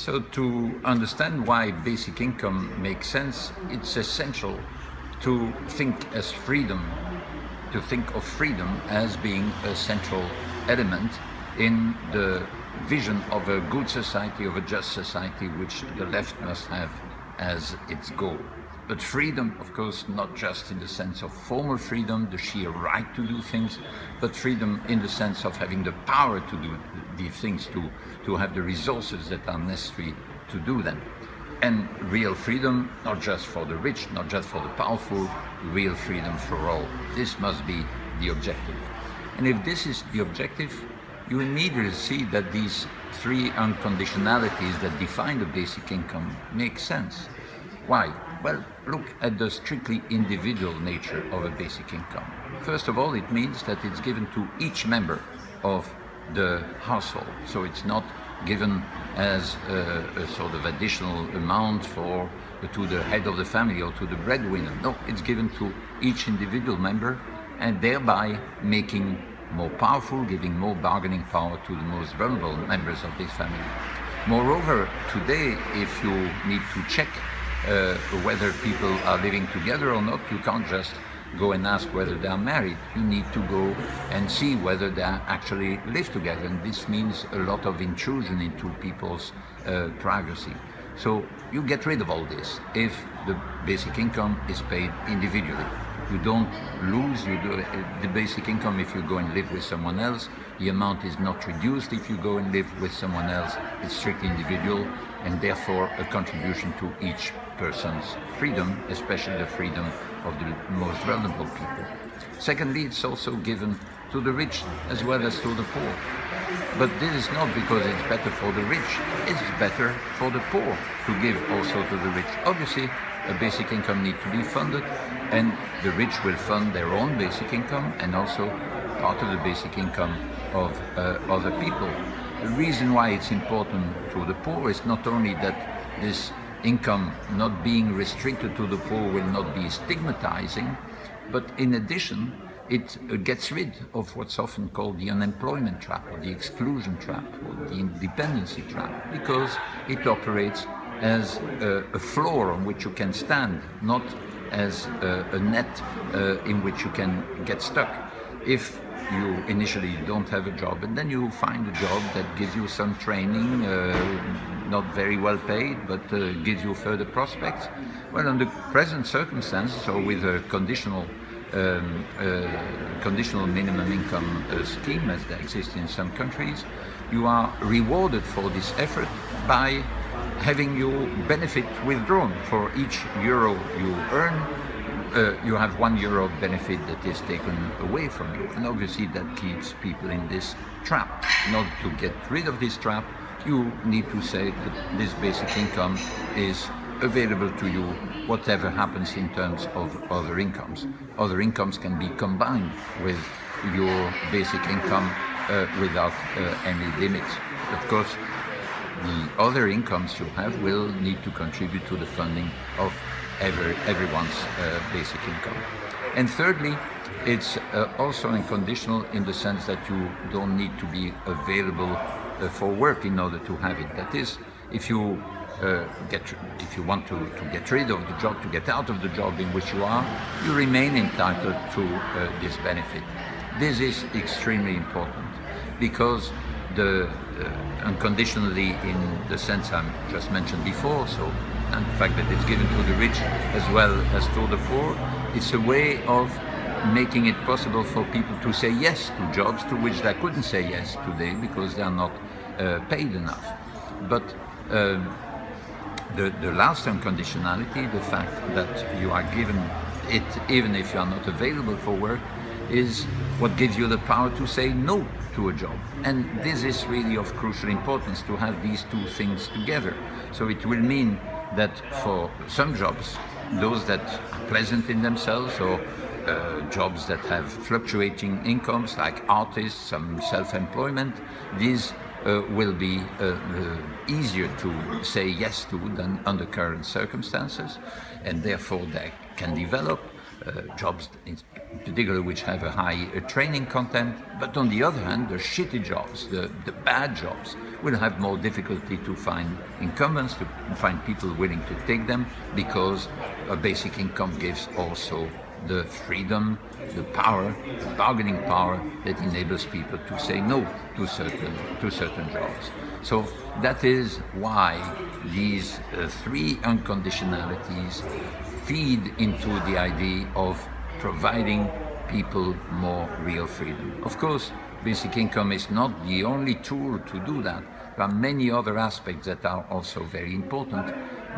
So to understand why basic income makes sense, it's essential to think of freedom as being a central element in the vision of a good society, of a just society, which the left must have as its goal. But freedom, of course, not just in the sense of formal freedom, the sheer right to do things, but freedom in the sense of having the power to do these things, to have the resources that are necessary to do them. And real freedom, not just for the rich, not just for the powerful, real freedom for all. This must be the objective. And if this is the objective, you immediately see that these three unconditionalities that define the basic income make sense. Why? Well, look at the strictly individual nature of a basic income. First of all, it means that it's given to each member of the household. So it's not given as a sort of additional amount to the head of the family or to the breadwinner. No, it's given to each individual member, and thereby making more powerful, giving more bargaining power to the most vulnerable members of this family. Moreover, today, if you need to check whether people are living together or not, you can't just go and ask whether they are married. You need to go and see whether they actually live together, and this means a lot of intrusion into people's privacy. So you get rid of all this if the basic income is paid individually. You don't lose the basic income if you go and live with someone else. The amount is not reduced if you go and live with someone else. It's strictly individual, and therefore a contribution to each person's freedom, especially the freedom of the most vulnerable people. Secondly, it's also given to the rich as well as to the poor. But this is not because it's better for the rich, it's better for the poor to give also to the rich. Obviously, a basic income needs to be funded, and the rich will fund their own basic income and also part of the basic income of other people. The reason why it's important to the poor is not only that this income not being restricted to the poor will not be stigmatizing, but in addition, it gets rid of what's often called the unemployment trap or the exclusion trap or the dependency trap, because it operates as a floor on which you can stand, not as a net in which you can get stuck. If you initially don't have a job and then you find a job that gives you some training, not very well paid, but gives you further prospects, well, under present circumstances or with a conditional minimum income scheme as that exists in some countries, you are rewarded for this effort by having your benefit withdrawn. For each euro you earn, you have €1 benefit that is taken away from you. And obviously that keeps people in this trap. Not to get rid of this trap, you need to say that this basic income is available to you whatever happens in terms of other incomes. Other incomes can be combined with your basic income without any limits. Of course, the other incomes you have will need to contribute to the funding of everyone's basic income. And thirdly, it's also unconditional in the sense that you don't need to be available for work in order to have it. That is, if you want to get rid of the job, to get out of the job in which you are, you remain entitled to this benefit. This is extremely important because unconditionally in the sense I just mentioned before, so and the fact that it's given to the rich as well as to the poor, it's a way of making it possible for people to say yes to jobs to which they couldn't say yes today because they are not paid enough. But the last unconditionality, the fact that you are given it even if you are not available for work, is what gives you the power to say no to a job. And this is really of crucial importance to have these two things together. So it will mean that for some jobs, those that are pleasant in themselves or jobs that have fluctuating incomes like artists, some self-employment, these will be easier to say yes to than under current circumstances, and therefore they can develop jobs in particular which have a high training content. But on the other hand, the shitty jobs, the bad jobs, will have more difficulty to find incumbents, to find people willing to take them, because a basic income gives also the freedom, the power, the bargaining power that enables people to say no to certain jobs. So that is why these three unconditionalities feed into the idea of providing people more real freedom. Of course, basic income is not the only tool to do that. There are many other aspects that are also very important.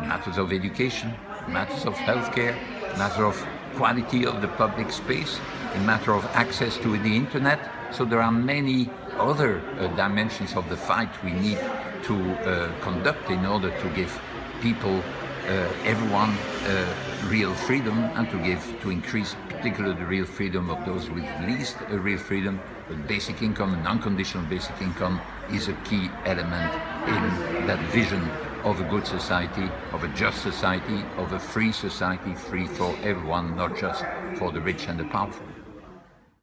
Matters of education, matters of healthcare, matter of quality of the public space, a matter of access to the internet. So there are many other dimensions of the fight we need to conduct in order to give people, everyone, real freedom, and to increase particularly the real freedom of those with least real freedom. But basic income and unconditional basic income is a key element in that vision of a good society, of a just society, of a free society, free for everyone, not just for the rich and the powerful.